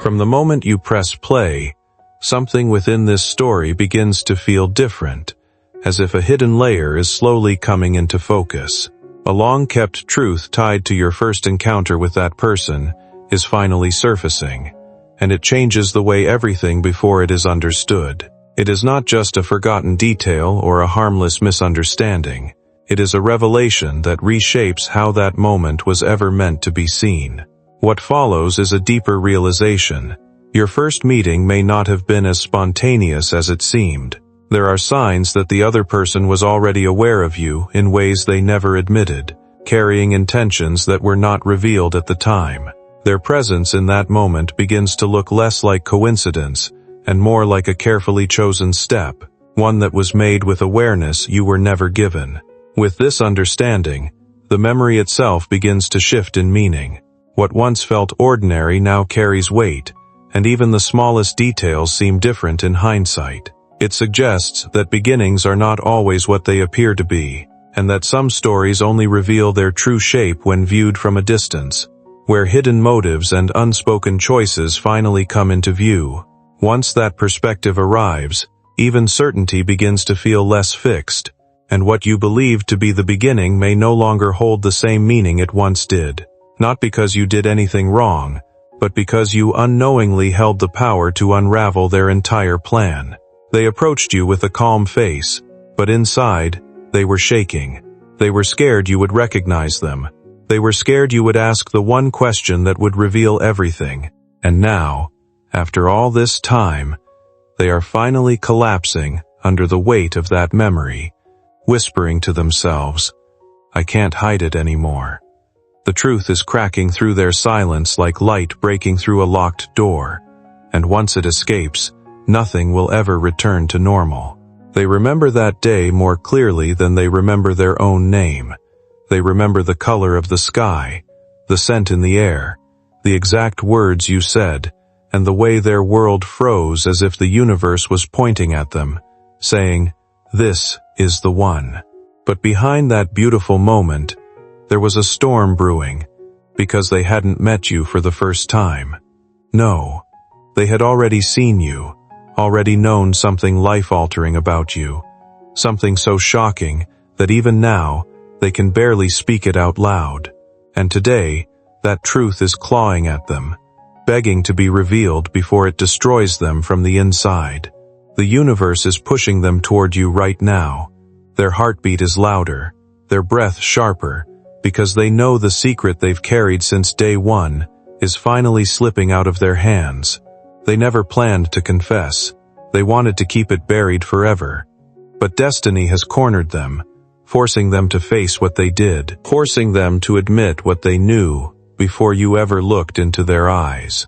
From the moment you press play, something within this story begins to feel different, as if a hidden layer is slowly coming into focus. A long-kept truth tied to your first encounter with that person is finally surfacing, and it changes the way everything before it is understood. It is not just a forgotten detail or a harmless misunderstanding. It is a revelation that reshapes how that moment was ever meant to be seen. What follows is a deeper realization. Your first meeting may not have been as spontaneous as it seemed. There are signs that the other person was already aware of you in ways they never admitted, carrying intentions that were not revealed at the time. Their presence in that moment begins to look less like coincidence and more like a carefully chosen step, one that was made with awareness you were never given. With this understanding, the memory itself begins to shift in meaning. What once felt ordinary now carries weight, and even the smallest details seem different in hindsight. It suggests that beginnings are not always what they appear to be, and that some stories only reveal their true shape when viewed from a distance, where hidden motives and unspoken choices finally come into view. Once that perspective arrives, even certainty begins to feel less fixed, and what you believed to be the beginning may no longer hold the same meaning it once did. Not because you did anything wrong, but because you unknowingly held the power to unravel their entire plan. They approached you with a calm face, but inside, they were shaking. They were scared you would recognize them. They were scared you would ask the one question that would reveal everything. And now, after all this time, they are finally collapsing under the weight of that memory, whispering to themselves, "I can't hide it anymore." The truth is cracking through their silence like light breaking through a locked door, and once it escapes, nothing will ever return to normal. They remember that day more clearly than they remember their own name. They remember the color of the sky, the scent in the air, the exact words you said, and the way their world froze as if the universe was pointing at them, saying, "This is the one." But behind that beautiful moment, there was a storm brewing, because they hadn't met you for the first time. No, they had already seen you, already known something life-altering about you, something so shocking that even now, they can barely speak it out loud. And today, that truth is clawing at them, begging to be revealed before it destroys them from the inside. The universe is pushing them toward you right now. Their heartbeat is louder, their breath sharper, because they know the secret they've carried since day one is finally slipping out of their hands. They never planned to confess. They wanted to keep it buried forever. But destiny has cornered them, forcing them to face what they did, forcing them to admit what they knew before you ever looked into their eyes.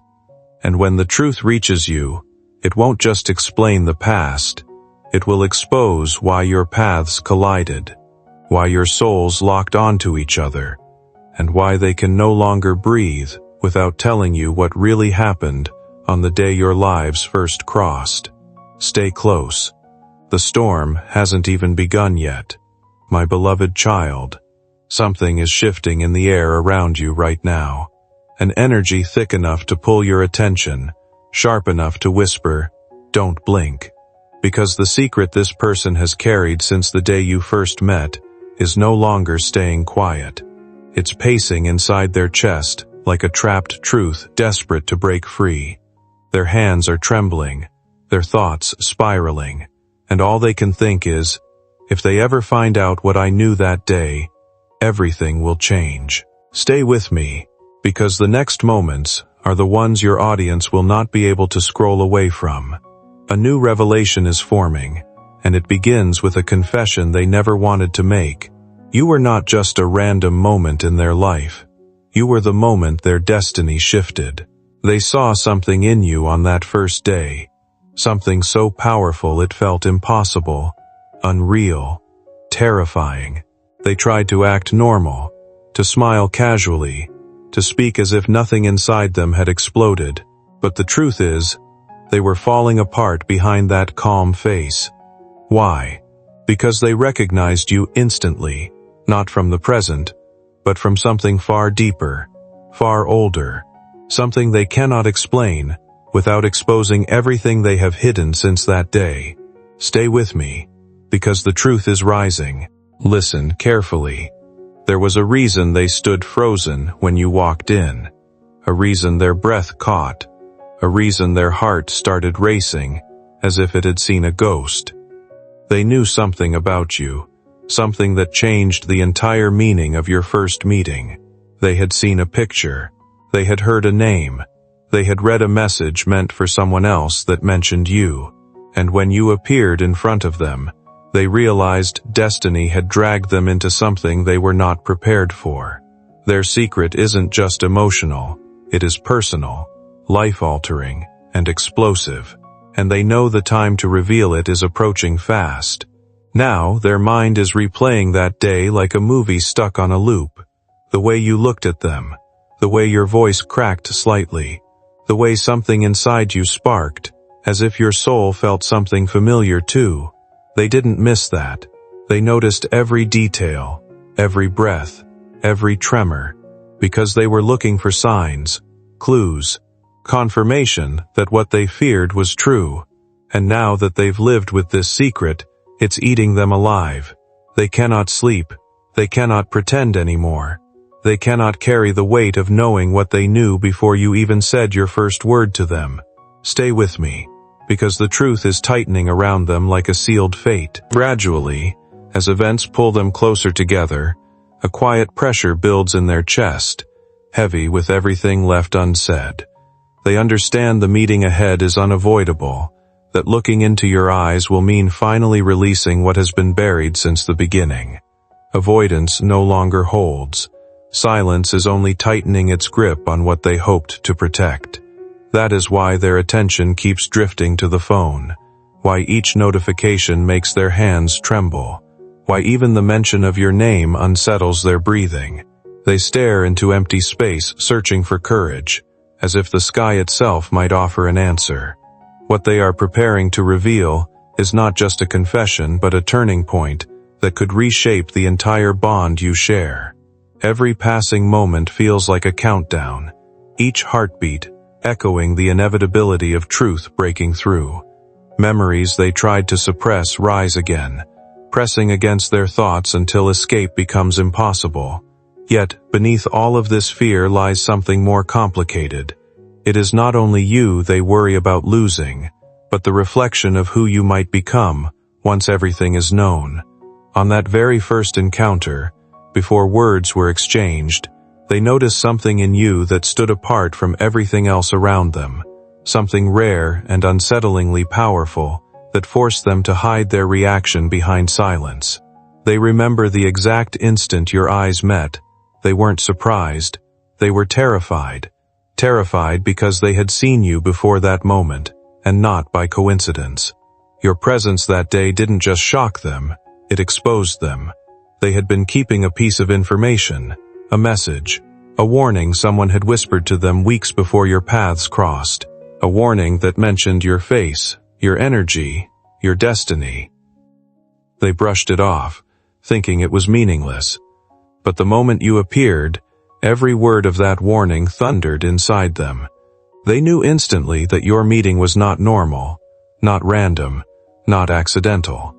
And when the truth reaches you, it won't just explain the past. It will expose why your paths collided, why your souls locked onto each other, and why they can no longer breathe without telling you what really happened on the day your lives first crossed. Stay close. The storm hasn't even begun yet. My beloved child, something is shifting in the air around you right now. An energy thick enough to pull your attention, sharp enough to whisper, "Don't blink." Because the secret this person has carried since the day you first met is no longer staying quiet. It's pacing inside their chest like a trapped truth desperate to break free. Their hands are trembling, their thoughts spiraling, and all they can think is, if they ever find out what I knew that day, everything will change. Stay with me, because the next moments are the ones your audience will not be able to scroll away from. A new revelation is forming, and it begins with a confession they never wanted to make. You were not just a random moment in their life. You were the moment their destiny shifted. They saw something in you on that first day, something so powerful it felt impossible, unreal, terrifying. They tried to act normal, to smile casually, to speak as if nothing inside them had exploded, but the truth is, they were falling apart behind that calm face. Why? Because they recognized you instantly, not from the present, but from something far deeper, far older, something they cannot explain, without exposing everything they have hidden since that day. Stay with me, because the truth is rising. Listen carefully. There was a reason they stood frozen when you walked in. A reason their breath caught. A reason their heart started racing, as if it had seen a ghost. They knew something about you, something that changed the entire meaning of your first meeting. They had seen a picture. They had heard a name. They had read a message meant for someone else that mentioned you. And when you appeared in front of them, they realized destiny had dragged them into something they were not prepared for. Their secret isn't just emotional, it is personal, life-altering, and explosive, and they know the time to reveal it is approaching fast. Now, their mind is replaying that day like a movie stuck on a loop. The way you looked at them, the way your voice cracked slightly, the way something inside you sparked, as if your soul felt something familiar too. They didn't miss that. They noticed every detail, every breath, every tremor, because they were looking for signs, clues, confirmation that what they feared was true. And now that they've lived with this secret, it's eating them alive. They cannot sleep. They cannot pretend anymore. They cannot carry the weight of knowing what they knew before you even said your first word to them. Stay with me, because the truth is tightening around them like a sealed fate. Gradually, as events pull them closer together, a quiet pressure builds in their chest, heavy with everything left unsaid. They understand the meeting ahead is unavoidable, that looking into your eyes will mean finally releasing what has been buried since the beginning. Avoidance no longer holds. Silence is only tightening its grip on what they hoped to protect. That is why their attention keeps drifting to the phone, why each notification makes their hands tremble, why even the mention of your name unsettles their breathing. They stare into empty space, searching for courage, as if the sky itself might offer an answer. What they are preparing to reveal is not just a confession but a turning point that could reshape the entire bond you share. Every passing moment feels like a countdown, each heartbeat echoing the inevitability of truth breaking through. Memories they tried to suppress rise again, pressing against their thoughts until escape becomes impossible. Yet, beneath all of this fear lies something more complicated. It is not only you they worry about losing, but the reflection of who you might become once everything is known. On that very first encounter, before words were exchanged, they noticed something in you that stood apart from everything else around them, something rare and unsettlingly powerful that forced them to hide their reaction behind silence. They remember the exact instant your eyes met. They weren't surprised. They were terrified. Terrified because they had seen you before that moment, and not by coincidence. Your presence that day didn't just shock them, it exposed them. They had been keeping a piece of information, a message, a warning someone had whispered to them weeks before your paths crossed, a warning that mentioned your face, your energy, your destiny. They brushed it off, thinking it was meaningless. But the moment you appeared, every word of that warning thundered inside them. They knew instantly that your meeting was not normal, not random, not accidental.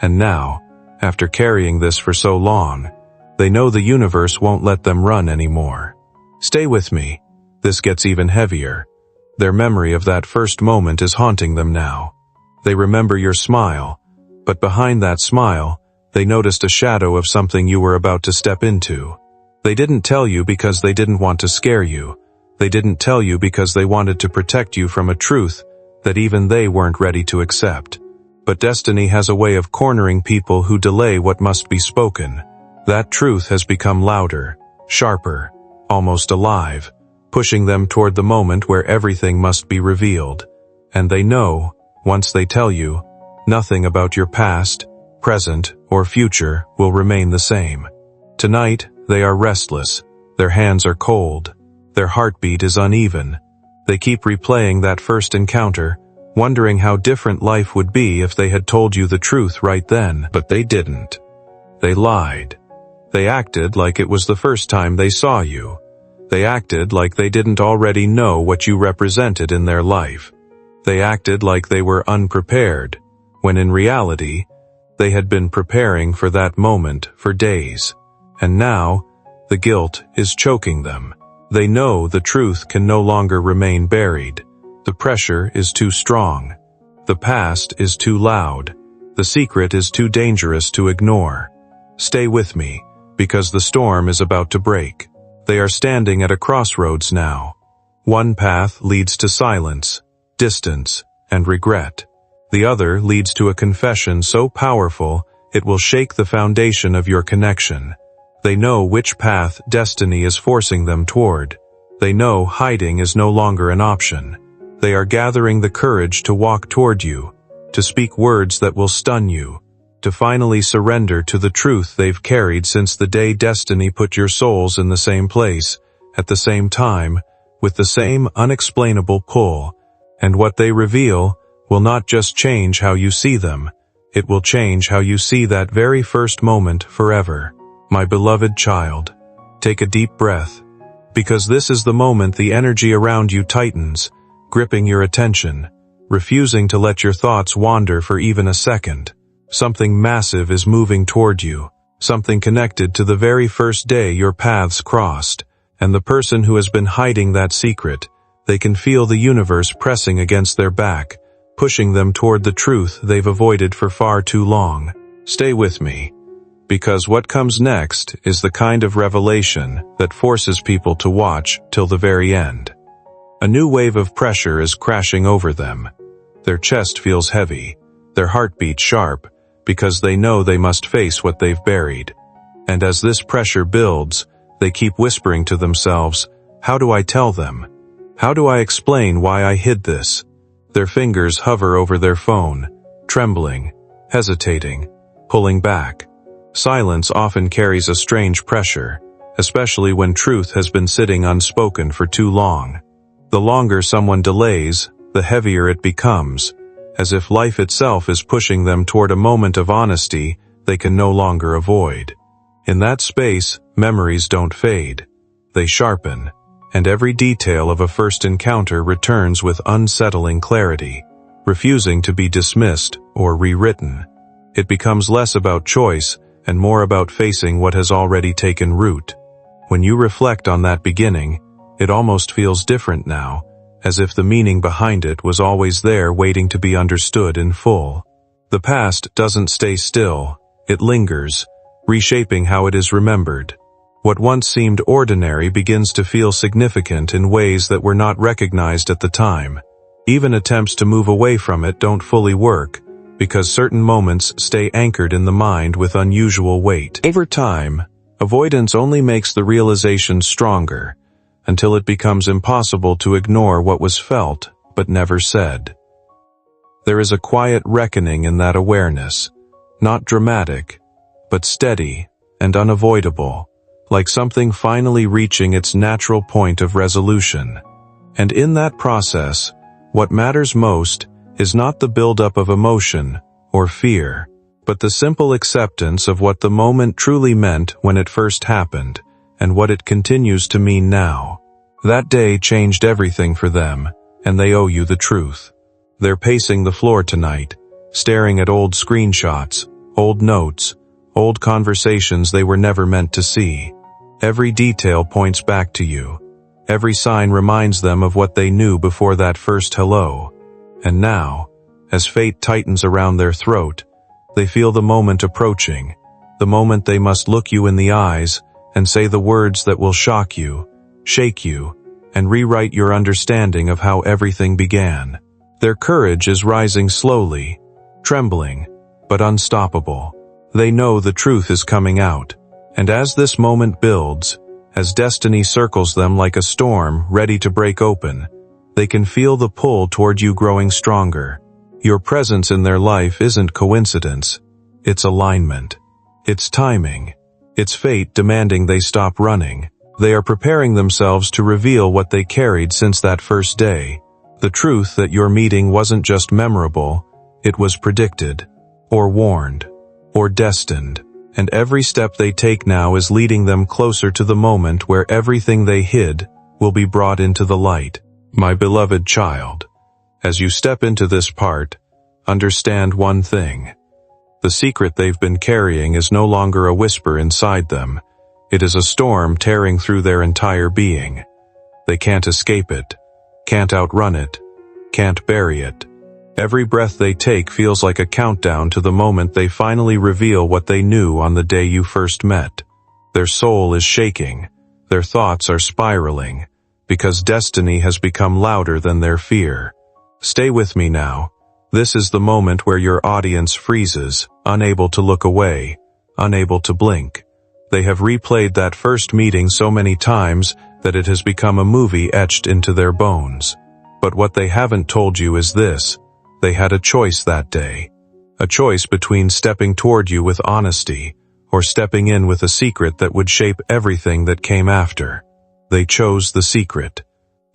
And now, after carrying this for so long, they know the universe won't let them run anymore. Stay with me. This gets even heavier. Their memory of that first moment is haunting them now. They remember your smile, but behind that smile, they noticed a shadow of something you were about to step into. They didn't tell you because they didn't want to scare you. They didn't tell you because they wanted to protect you from a truth that even they weren't ready to accept. But destiny has a way of cornering people who delay what must be spoken. That truth has become louder, sharper, almost alive, pushing them toward the moment where everything must be revealed. And they know, once they tell you, nothing about your past, present, or future will remain the same. Tonight, they are restless, their hands are cold, their heartbeat is uneven. They keep replaying that first encounter, wondering how different life would be if they had told you the truth right then, but they didn't. They lied. They acted like it was the first time they saw you. They acted like they didn't already know what you represented in their life. They acted like they were unprepared, when in reality, they had been preparing for that moment for days. And now, the guilt is choking them. They know the truth can no longer remain buried. The pressure is too strong. The past is too loud. The secret is too dangerous to ignore. Stay with me, because the storm is about to break. They are standing at a crossroads now. One path leads to silence, distance, and regret. The other leads to a confession so powerful it will shake the foundation of your connection. They know which path destiny is forcing them toward. They know hiding is no longer an option. They are gathering the courage to walk toward you, to speak words that will stun you, to finally surrender to the truth they've carried since the day destiny put your souls in the same place, at the same time, with the same unexplainable pull. And what they reveal will not just change how you see them, it will change how you see that very first moment forever. My beloved child, take a deep breath, because this is the moment the energy around you tightens, gripping your attention, refusing to let your thoughts wander for even a second. Something massive is moving toward you, something connected to the very first day your paths crossed, and the person who has been hiding that secret, they can feel the universe pressing against their back, pushing them toward the truth they've avoided for far too long. Stay with me, because what comes next is the kind of revelation that forces people to watch till the very end. A new wave of pressure is crashing over them. Their chest feels heavy, their heartbeat sharp, because they know they must face what they've buried. And as this pressure builds, they keep whispering to themselves, how do I tell them? How do I explain why I hid this? Their fingers hover over their phone, trembling, hesitating, pulling back. Silence often carries a strange pressure, especially when truth has been sitting unspoken for too long. The longer someone delays, the heavier it becomes, as if life itself is pushing them toward a moment of honesty they can no longer avoid. In that space, memories don't fade. They sharpen, and every detail of a first encounter returns with unsettling clarity, refusing to be dismissed or rewritten. It becomes less about choice and more about facing what has already taken root. When you reflect on that beginning, it almost feels different now, as if the meaning behind it was always there waiting to be understood in full. The past doesn't stay still, it lingers, reshaping how it is remembered. What once seemed ordinary begins to feel significant in ways that were not recognized at the time. Even attempts to move away from it don't fully work, because certain moments stay anchored in the mind with unusual weight. Over time, avoidance only makes the realization stronger, until it becomes impossible to ignore what was felt but never said. There is a quiet reckoning in that awareness, not dramatic, but steady and unavoidable, like something finally reaching its natural point of resolution. And in that process, what matters most is not the buildup of emotion or fear, but the simple acceptance of what the moment truly meant when it first happened, and what it continues to mean now. That day changed everything for them, and they owe you the truth. They're pacing the floor tonight, staring at old screenshots, old notes, old conversations they were never meant to see. Every detail points back to you. Every sign reminds them of what they knew before that first hello. And now, as fate tightens around their throat, they feel the moment approaching, the moment they must look you in the eyes and say the words that will shock you, shake you, and rewrite your understanding of how everything began. Their courage is rising slowly, trembling, but unstoppable. They know the truth is coming out, and as this moment builds, as destiny circles them like a storm ready to break open, they can feel the pull toward you growing stronger. Your presence in their life isn't coincidence, it's alignment. It's timing. It's fate demanding they stop running. They are preparing themselves to reveal what they carried since that first day. The truth that your meeting wasn't just memorable, it was predicted, or warned, or destined. and every step they take now is leading them closer to the moment where everything they hid will be brought into the light. My beloved child, as you step into this part, understand one thing. The secret they've been carrying is no longer a whisper inside them. It is a storm tearing through their entire being. They can't escape it, can't outrun it, can't bury it. Every breath they take feels like a countdown to the moment they finally reveal what they knew on the day you first met. Their soul is shaking, their thoughts are spiraling, because destiny has become louder than their fear. Stay with me now. This is the moment where your audience freezes, unable to look away, unable to blink. They have replayed that first meeting so many times that it has become a movie etched into their bones. But what they haven't told you is this: they had a choice that day. A choice between stepping toward you with honesty or stepping in with a secret that would shape everything that came after. They chose the secret.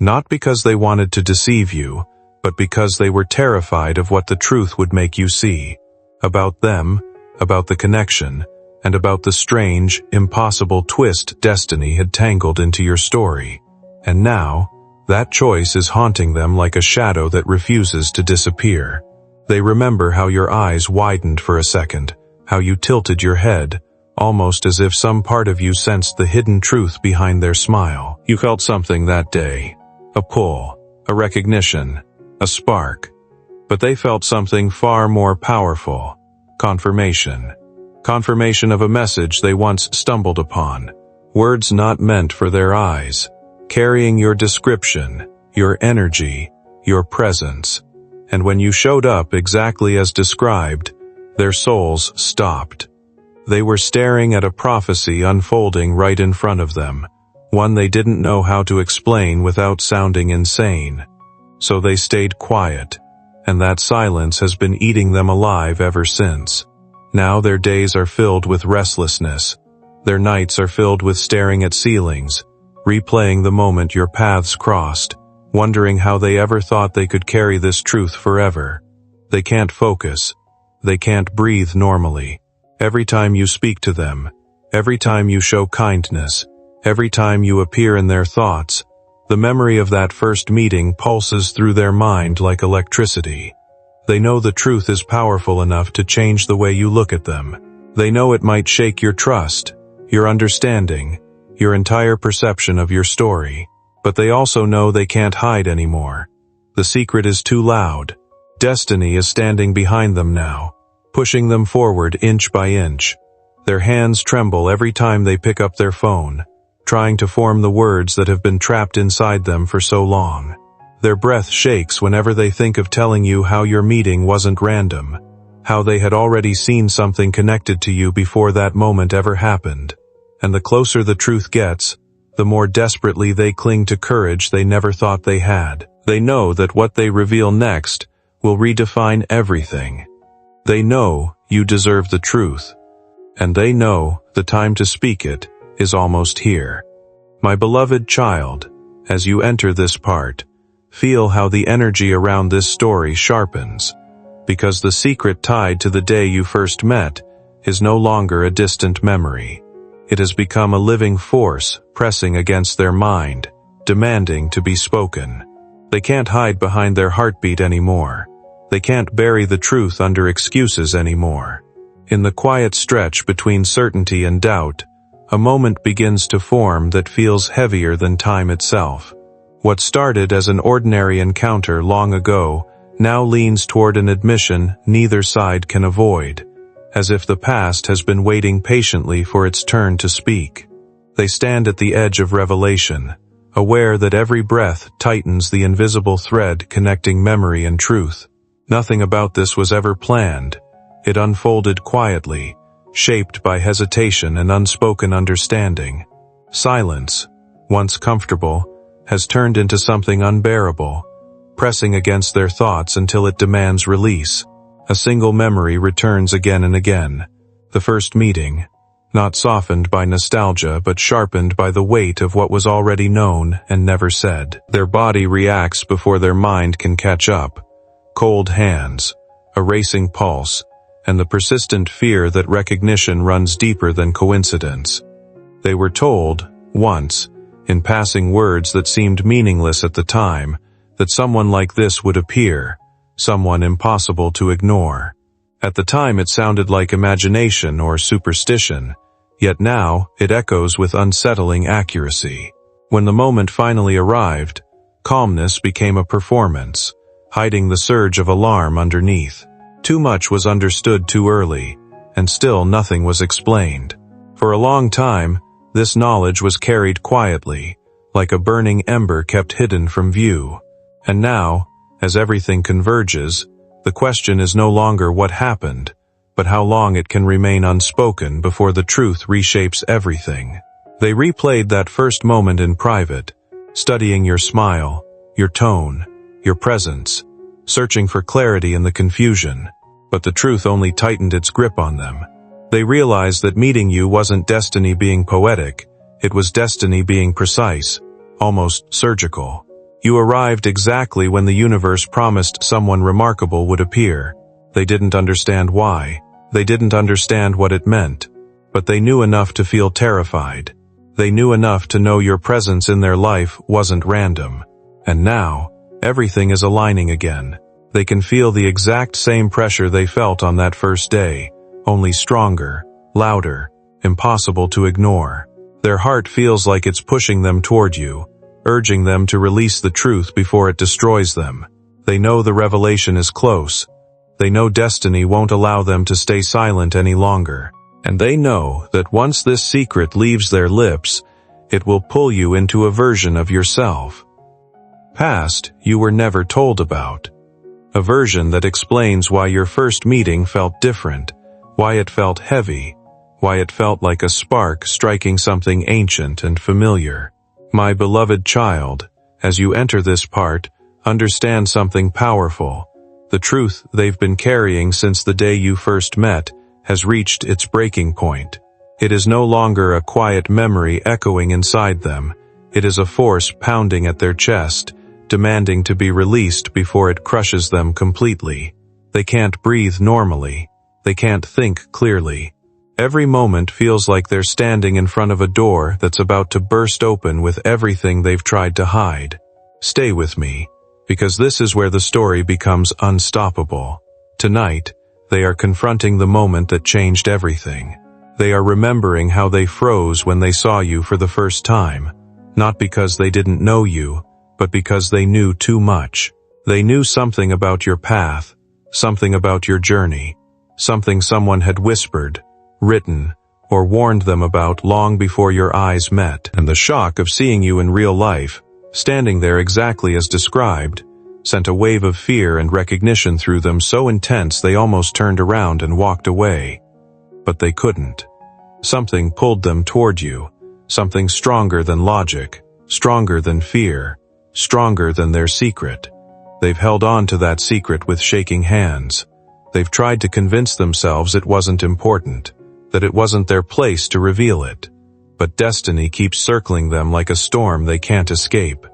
Not because they wanted to deceive you, but because they were terrified of what the truth would make you see. About them, about the connection, and about the strange, impossible twist destiny had tangled into your story. And now, that choice is haunting them like a shadow that refuses to disappear. They remember how your eyes widened for a second, how you tilted your head, almost as if some part of you sensed the hidden truth behind their smile. You felt something that day. A pull, a recognition, a spark. But they felt something far more powerful. Confirmation. Confirmation of a message they once stumbled upon. Words not meant for their eyes. Carrying your description, your energy, your presence. And when you showed up exactly as described, their souls stopped. They were staring at a prophecy unfolding right in front of them, one they didn't know how to explain without sounding insane. So they stayed quiet, and that silence has been eating them alive ever since. Now their days are filled with restlessness. Their nights are filled with staring at ceilings, replaying the moment your paths crossed, wondering how they ever thought they could carry this truth forever. They can't focus. They can't breathe normally. Every time you speak to them, every time you show kindness, every time you appear in their thoughts, the memory of that first meeting pulses through their mind like electricity. They know the truth is powerful enough to change the way you look at them. They know it might shake your trust, your understanding, your entire perception of your story. But they also know they can't hide anymore. The secret is too loud. Destiny is standing behind them now, pushing them forward inch by inch. Their hands tremble every time they pick up their phone, trying to form the words that have been trapped inside them for so long. Their breath shakes whenever they think of telling you how your meeting wasn't random, how they had already seen something connected to you before that moment ever happened. And the closer the truth gets, the more desperately they cling to courage they never thought they had. They know that what they reveal next will redefine everything. They know you deserve the truth, and they know the time to speak it is almost here. My beloved child, as you enter this part, feel how the energy around this story sharpens, because the secret tied to the day you first met is no longer a distant memory. It has become a living force pressing against their mind, demanding to be spoken. They can't hide behind their heartbeat anymore. They can't bury the truth under excuses anymore. In the quiet stretch between certainty and doubt, a moment begins to form that feels heavier than time itself. What started as an ordinary encounter long ago now leans toward an admission neither side can avoid, as if the past has been waiting patiently for its turn to speak. They stand at the edge of revelation, aware that every breath tightens the invisible thread connecting memory and truth. Nothing about this was ever planned. It unfolded quietly, shaped by hesitation and unspoken understanding. Silence, once comfortable, has turned into something unbearable, pressing against their thoughts until it demands release. A single memory returns again and again. The first meeting, not softened by nostalgia but sharpened by the weight of what was already known and never said. Their body reacts before their mind can catch up. Cold hands, a racing pulse, and the persistent fear that recognition runs deeper than coincidence. They were told, once, in passing words that seemed meaningless at the time, that someone like this would appear, someone impossible to ignore. At the time it sounded like imagination or superstition, yet now it echoes with unsettling accuracy. When the moment finally arrived, calmness became a performance, hiding the surge of alarm underneath. Too much was understood too early, and still nothing was explained. For a long time, this knowledge was carried quietly, like a burning ember kept hidden from view. And now, as everything converges, the question is no longer what happened, but how long it can remain unspoken before the truth reshapes everything. They replayed that first moment in private, studying your smile, your tone, your presence, searching for clarity in the confusion. But the truth only tightened its grip on them. They realized that meeting you wasn't destiny being poetic, it was destiny being precise, almost surgical. You arrived exactly when the universe promised someone remarkable would appear. They didn't understand why. They didn't understand what it meant. But they knew enough to feel terrified. They knew enough to know your presence in their life wasn't random. And now, everything is aligning again. They can feel the exact same pressure they felt on that first day, only stronger, louder, impossible to ignore. Their heart feels like it's pushing them toward you, urging them to release the truth before it destroys them. They know the revelation is close. They know destiny won't allow them to stay silent any longer. And they know that once this secret leaves their lips, it will pull you into a version of yourself. Past you were never told about. A version that explains why your first meeting felt different, why it felt heavy, why it felt like a spark striking something ancient and familiar. My beloved child, as you enter this part, understand something powerful. The truth they've been carrying since the day you first met has reached its breaking point. It is no longer a quiet memory echoing inside them. It is a force pounding at their chest, demanding to be released before it crushes them completely. They can't breathe normally. They can't think clearly. Every moment feels like they're standing in front of a door that's about to burst open with everything they've tried to hide. Stay with me, because this is where the story becomes unstoppable. Tonight, they are confronting the moment that changed everything. They are remembering how they froze when they saw you for the first time, not because they didn't know you, but because they knew too much. They knew something about your path, something about your journey, something someone had whispered, written, or warned them about long before your eyes met. And the shock of seeing you in real life, standing there exactly as described, sent a wave of fear and recognition through them so intense they almost turned around and walked away. But they couldn't. Something pulled them toward you, something stronger than logic, stronger than fear, stronger than their secret. They've held on to that secret with shaking hands. They've tried to convince themselves it wasn't important, that it wasn't their place to reveal it. But destiny keeps circling them like a storm they can't escape.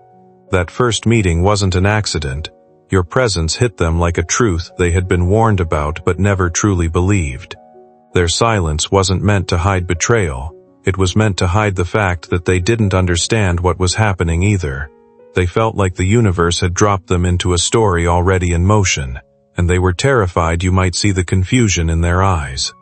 That first meeting wasn't an accident. Your presence hit them like a truth they had been warned about but never truly believed. Their silence wasn't meant to hide betrayal. It was meant to hide the fact that they didn't understand what was happening either. They felt like the universe had dropped them into a story already in motion, and they were terrified you might see the confusion in their eyes.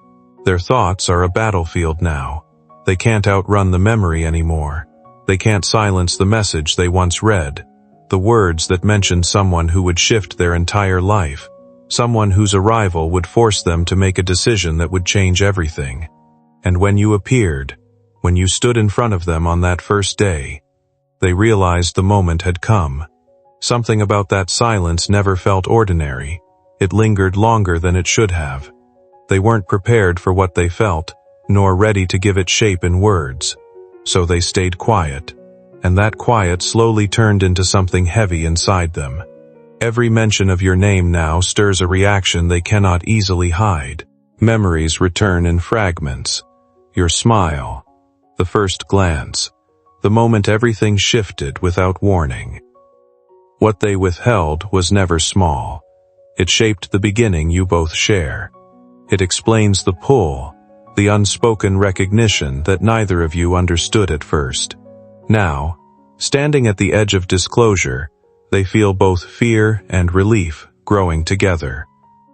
Their thoughts are a battlefield now. They can't outrun the memory anymore. They can't silence the message they once read, the words that mentioned someone who would shift their entire life, someone whose arrival would force them to make a decision that would change everything. And when you appeared, when you stood in front of them on that first day, they realized the moment had come. Something about that silence never felt ordinary. It lingered longer than it should have. They weren't prepared for what they felt, nor ready to give it shape in words. So they stayed quiet, and that quiet slowly turned into something heavy inside them. Every mention of your name now stirs a reaction they cannot easily hide. Memories return in fragments. Your smile, the first glance, the moment everything shifted without warning. What they withheld was never small. It shaped the beginning you both share. It explains the pull, the unspoken recognition that neither of you understood at first. Now, standing at the edge of disclosure, they feel both fear and relief growing together.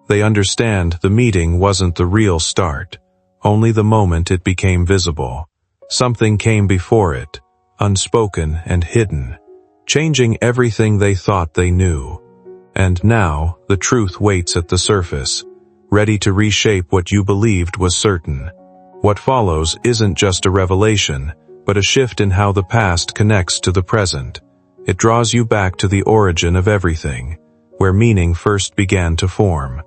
They understand the meeting wasn't the real start, only the moment it became visible. Something came before it, unspoken and hidden, changing everything they thought they knew. And now, the truth waits at the surface, ready to reshape what you believed was certain. What follows isn't just a revelation, but a shift in how the past connects to the present. It draws you back to the origin of everything, where meaning first began to form.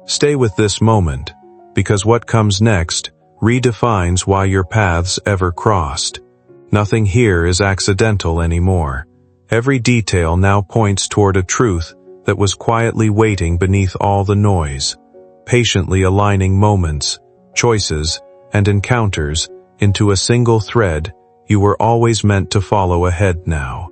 Stay with this moment, because what comes next redefines why your paths ever crossed. Nothing here is accidental anymore. Every detail now points toward a truth that was quietly waiting beneath all the noise, patiently aligning moments, choices, and encounters into a single thread you were always meant to follow ahead now.